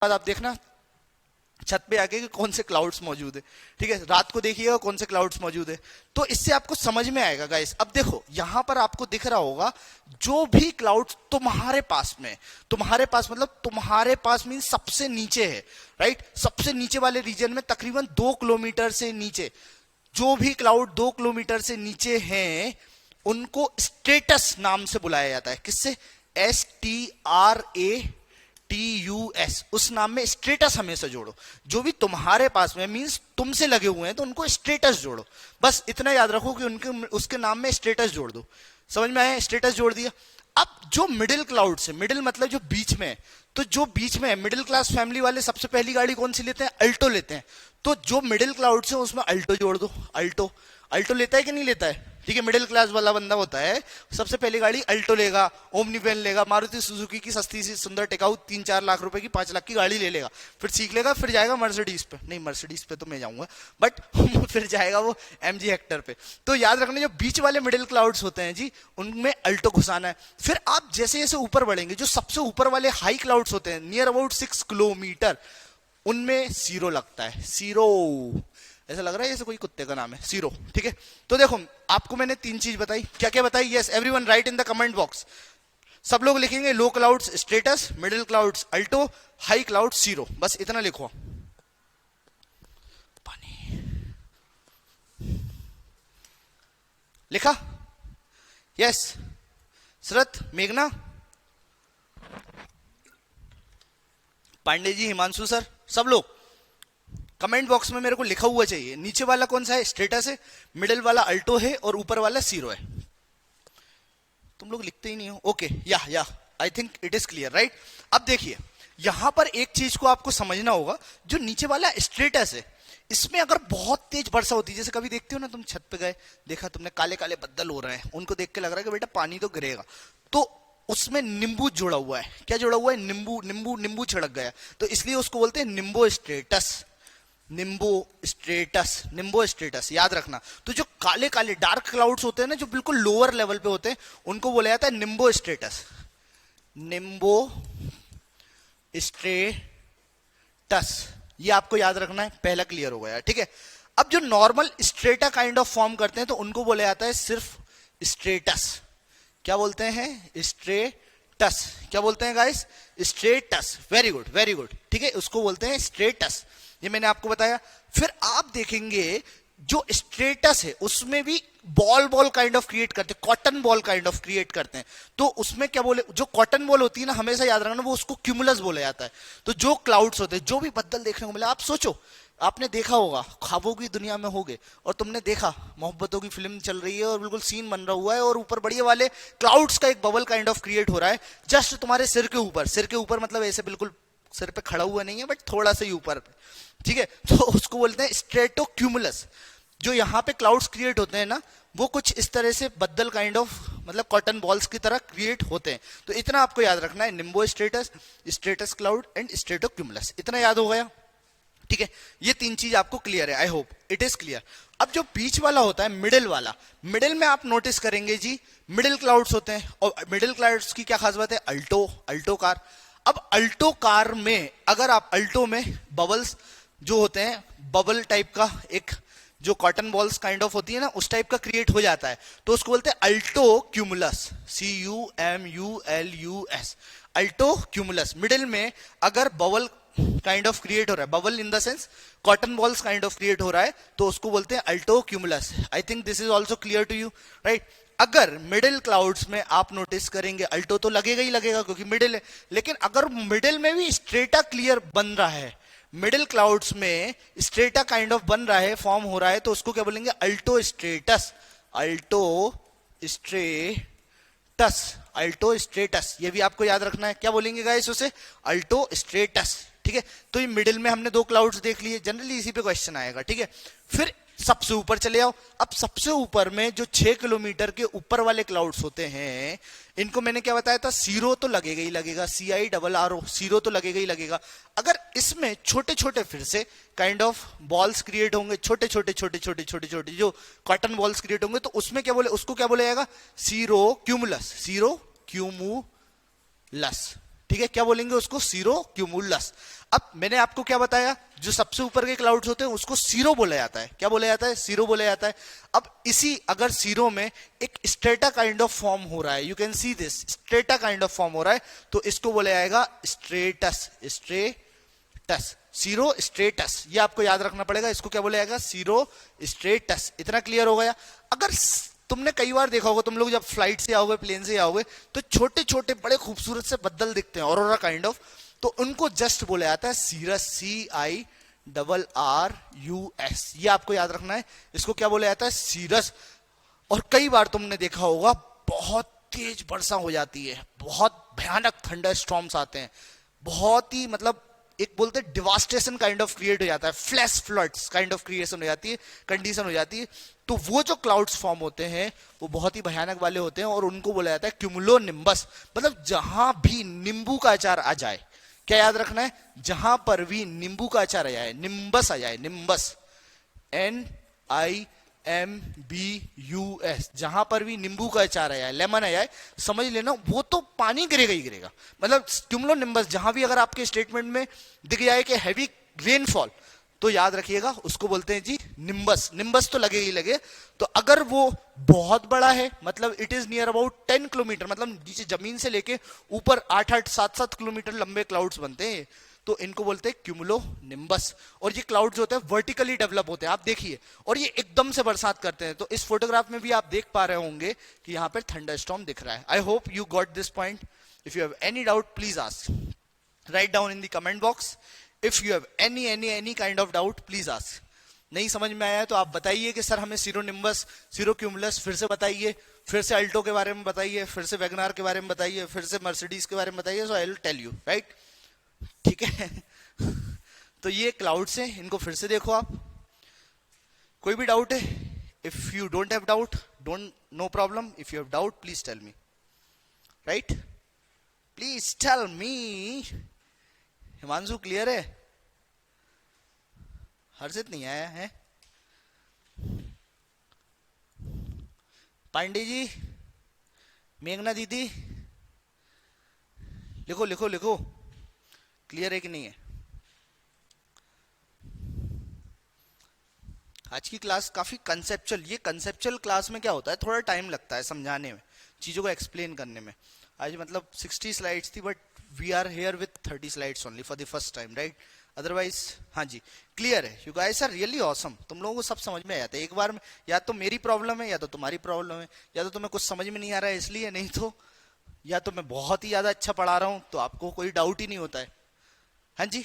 बाद आप देखना छत पे आके कि कौन से क्लाउड्स मौजूद है, ठीक है। रात को देखिएगा कौन से क्लाउड्स मौजूद है, तो इससे आपको समझ में आएगा गाइस। अब देखो यहां पर आपको दिख रहा होगा जो भी क्लाउड्स तुम्हारे पास में, तुम्हारे पास मतलब तुम्हारे पास मीन सबसे नीचे है, राइट। सबसे नीचे वाले रीजन में तकरीबन 2 किलोमीटर से नीचे जो भी क्लाउड 2 किलोमीटर से नीचे हैं उनको स्ट्रेटस नाम से बुलाया जाता है। किससे? STRATUS, उस नाम में स्टेटस हमेशा जोड़ो। जो भी तुम्हारे पास में मींस तुमसे लगे हुए हैं तो उनको स्टेटस जोड़ो, बस इतना याद रखो कि उनके उसके नाम में स्टेटस जोड़ दो। समझ में आया? स्टेटस जोड़ दिया। अब जो मिडिल क्लाउड से, मिडिल मतलब जो बीच में है, तो जो बीच में है मिडिल क्लास फैमिली वाले सबसे पहली गाड़ी कौन सी लेते हैं? अल्टो लेते हैं। तो जो मिडिल क्लाउड से उसमें अल्टो जोड़ दो। अल्टो, अल्टो लेता है कि नहीं लेता है? ठीक है, मिडिल क्लास वाला बंदा होता है, सबसे पहली गाड़ी अल्टो लेगा, ओमनी वैन लेगा, मारुति सुजुकी की सस्ती सी सुंदर टिकाऊ 3-4 लाख रुपए की 5 लाख की गाड़ी ले लेगा, फिर सीख लेगा, फिर जाएगा मर्सिडीज पे, नहीं मर्सिडीज पे तो मैं जाऊंगा बट फिर जाएगा वो MG हेक्टर पे। तो याद रखना जो बीच वाले मिडिल क्लाउड्स होते हैं जी उनमें अल्टो घुसाना है। फिर आप जैसे जैसे ऊपर बढ़ेंगे जो सबसे ऊपर वाले हाई क्लाउड्स होते हैं नियर अबाउट 6 किलोमीटर, उनमें सीरो लगता है। सीरो, ऐसा लग रहा है जैसे कोई कुत्ते का नाम है, सीरो, ठीक है। तो देखो आपको मैंने 3 चीज बताई, क्या क्या बताई? Yes, everyone write in the comment box. सब लोग लिखेंगे low clouds stratus, middle clouds alto, high cloud cirro, बस इतना लिखो। पानी लिखा? यस, शरत, मेघना, पांडे जी, हिमांशु सर, सब लोग कमेंट बॉक्स में मेरे को लिखा हुआ चाहिए। नीचे वाला कौन सा है? स्टेटस है, मिडिल वाला अल्टो है और ऊपर वाला सीरो है। तुम लोग लिखते ही नहीं हो। ओके, या I think it is clear, right. अब देखिए यहां पर एक चीज को आपको समझना होगा, जो नीचे वाला स्टेटस है इसमें अगर बहुत तेज वर्षा होती है, जैसे कभी देखते हो ना तुम छत पे गए, देखा तुमने काले काले बदल हो रहे हैं, उनको देख के लग रहा है कि बेटा पानी तो गिरेगा, तो उसमें नींबू जुड़ा हुआ है। क्या जुड़ा हुआ है? नींबू, नींबू, नींबू छिड़क गया, तो इसलिए उसको बोलते हैं Nimbo status. Nimbo status, Nimbo status याद रखना। तो जो काले काले डार्क क्लाउड्स होते हैं ना, जो बिल्कुल लोअर लेवल पे होते हैं, उनको बोला जाता है निम्बो स्टेटस। निम्बो स्टेटस, ये आपको याद रखना है। पहला क्लियर हो गया, ठीक है। अब जो normal strata kind of form करते हैं तो उनको बोला जाता है सिर्फ स्ट्रेटस। क्या बोलते हैं? स्ट्रेटस। क्या बोलते हैं guys? Stratus. Very good, very good, ठीक है, उसको बोलते हैं स्ट्रेटस। ये मैंने आपको बताया। फिर आप देखेंगे जो स्ट्रेटस है उसमें भी ball ball kind of create करते हैं, cotton ball kind of create करते हैं। तो उसमें क्या बोले, जो कॉटन बॉल होती है ना, हमेशा याद रखना वो उसको क्यूमुलस बोला जाता है। तो जो क्लाउड्स होते हैं, जो भी बदल देखने को मिला, आप सोचो, आपने देखा होगा ख्वाबों की दुनिया में होगे और तुमने देखा मोहब्बतों की फिल्म चल रही है और बिल्कुल सीन बन रहा हुआ है और ऊपर बढ़िया वाले क्लाउड्स का एक बबल काइंड ऑफ क्रिएट हो रहा है जस्ट तुम्हारे सिर के ऊपर। सिर के ऊपर मतलब ऐसे बिल्कुल सिर पे खड़ा हुआ नहीं है, बट थोड़ा सा ही ऊपर, ठीक है। तो उसको बोलते हैं स्ट्रेटोक्यूमुलस। जो यहाँ पे क्लाउड्स क्रिएट होते हैं ना, वो कुछ इस तरह से बदल काइंड ऑफ मतलब कॉटन बॉल्स की तरह क्रिएट होते हैं। तो इतना आपको याद रखना है, Nimbo status, status cloud and स्ट्रेटोक्यूमुलस। इतना याद हो गया, ठीक है। ये 3 चीज आपको क्लियर है, I hope it is clear. अब जो बीच वाला होता है, मिडिल वाला, मिडिल में आप नोटिस करेंगे जी मिडिल क्लाउड्स होते हैं। और मिडिल क्लाउड्स की क्या खास बात है? Alto, Alto car. अब अल्टो कार में अगर आप अल्टो में बबल्स जो होते हैं, बबल टाइप का एक जो कॉटन बॉल्स काइंड ऑफ होती है ना, उस टाइप का क्रिएट हो जाता है, तो उसको बोलते हैं alto cumulus. CUMULUS, alto cumulus. Middle में अगर बबल काइंड ऑफ क्रिएट हो रहा है, bubble in the sense cotton balls kind of create हो रहा है, तो उसको बोलते हैं alto cumulus. I think this is also clear to you, right. अगर मिडिल क्लाउड्स में आप नोटिस करेंगे अल्टो तो लगेगा ही लगेगा क्योंकि मिडिल है, लेकिन अगर मिडिल में भी स्ट्रेटा क्लियर बन रहा है, मिडिल क्लाउड्स में स्ट्रेटा काइंड ऑफ बन रहा है, फॉर्म हो रहा है, तो उसको क्या बोलेंगे? अल्टो स्ट्रेटस। अल्टो स्ट्रेटस, अल्टो स्ट्रेटस, ये भी आपको याद रखना है। क्या बोलेंगे गाइस उसे? अल्टो स्ट्रेटस, ठीक है। तो ये मिडिल में हमने 2 क्लाउड्स देख लिए, जनरली इसी पे क्वेश्चन आएगा, ठीक है। फिर सबसे ऊपर चले आओ। अब सबसे ऊपर में जो 6 किलोमीटर के ऊपर वाले क्लाउड्स होते हैं, इनको मैंने क्या बताया था? सीरो तो लगेगा ही लगेगा, CIRRO, सीरो तो लगेगा ही लगेगा। अगर इसमें छोटे छोटे फिर से काइंड ऑफ बॉल्स क्रिएट होंगे, छोटे छोटे छोटे छोटे छोटे छोटे जो कॉटन बॉल्स क्रिएट होंगे, तो उसमें क्या बोले, उसको क्या बोला जाएगा? सीरो क्यूमुलस, सीरो क्यूमुलस, ठीक है, क्या बोलेंगे उसको, सीरो क्यूमुलस। अब मैंने आपको क्या बताया, जो सबसे ऊपर के क्लाउड्स होते हैं उसको सीरो बोला जाता है। क्या बोला जाता है, सीरो बोला जाता है। अब इसी अगर सीरो में एक स्ट्रेटा काइंड ऑफ फॉर्म हो रहा है, you can see this, strata kind of form हो रहा है, तो इसको बोला जाएगा स्ट्रेटस, स्ट्रेटस, सीरो स्ट्रेटस। ये आपको याद रखना पड़ेगा, इसको क्या बोला जाएगा, सीरो स्ट्रेटस। इतना क्लियर हो गया। अगर तुमने कई बार देखा होगा, तुम लोग जब फ्लाइट से आओगे, प्लेन से आओगे, तो छोटे छोटे बड़े खूबसूरत से बदल दिखते हैं, ऑरोरा काइंड ऑफ, तो उनको जस्ट बोला जाता है सीरस, CIRRUS। ये आपको याद रखना है, इसको क्या बोला जाता है, सीरस। और कई बार तुमने देखा होगा बहुत तेज वर्षा हो जाती है, बहुत भयानक थंडर स्टॉर्म्स आते हैं, बहुत ही मतलब एक बोलते हैं डिवास्टेशन काइंड ऑफ क्रिएट हो जाता है, flash floods kind of creation हो जाती है, कंडीशन हो जाती है। तो वो जो क्लाउड्स फॉर्म होते हैं वो बहुत ही भयानक वाले होते हैं और उनको बोला जाता है क्यूमुलो निम्बस। मतलब जहां भी नींबू का अचार आ जाए, क्या याद रखना है, जहां पर भी नींबू का अचार आ जाए, निम्बस आ जाए, निम्बस, NIMBUS, जहां पर भी नींबू का अचार आया है, लेमन आया है, समझ लेना वो तो पानी गिरेगा ही गिरेगा। मतलब क्यूमुलो निम्बस जहां भी अगर आपके स्टेटमेंट में दिख जाए कि हैवी रेनफॉल, तो याद रखिएगा उसको बोलते हैं जी निम्बस। निम्बस तो लगे ही लगे। तो अगर वो बहुत बड़ा है, मतलब it is near about 10 kilometre, मतलब नीचे जमीन से लेके ऊपर 8-8, 7-7 किलोमीटर लंबे क्लाउड्स बनते हैं, तो इनको बोलते हैं क्यूमुलो निम्बस। और ये क्लाउड्स होते हैं वर्टिकली डेवलप होते हैं, आप देखिए, और ये एकदम से बरसात करते हैं। तो इस फोटोग्राफ में भी आप देख पा रहे होंगे कि यहाँ पर थंडरस्टॉर्म दिख रहा है। I hope you got this point. If you have any doubt please ask, write down in the comment box. If you have any kind of doubt please ask. नहीं समझ में आया तो आप बताइए कि सर हमें सीरो निम्बस, सीरो क्यूमुलस फिर से बताइए, फिर से अल्टो के बारे में बताइए, फिर से वैगनार के बारे में बताइए, फिर से मर्सिडीज के बारे में बताइए, so I will tell you, right. ठीक है। तो ये क्लाउड्स हैं, इनको फिर से देखो आप। कोई भी डाउट है, if you don't have doubt, don't, no problem, if you have doubt please tell me, right, please tell me. Himanshu clear है, हर्षित नहीं आया है, पांडे जी, मेघना दीदी, लिखो लिखो लिखो, क्लियर है कि नहीं है। आज की क्लास काफी कंसेप्चुअल, ये कंसेप्चुअल क्लास में क्या होता है, थोड़ा टाइम लगता है समझाने में, चीजों को एक्सप्लेन करने में। आज मतलब 60 स्लाइड्स थी, but we are here with 30 slides only for the first time, right. Otherwise हाँ जी क्लियर है, you guys are really awesome. तुम लोगों को सब समझ में आ जाता है एक बार में, या तो मेरी प्रॉब्लम है या तो तुम्हारी प्रॉब्लम है, या तो तुम्हें कुछ समझ में नहीं आ रहा है इसलिए, नहीं तो या तो मैं बहुत ही ज्यादा अच्छा पढ़ा रहा हूं तो आपको कोई डाउट ही नहीं होता है। हाँ जी।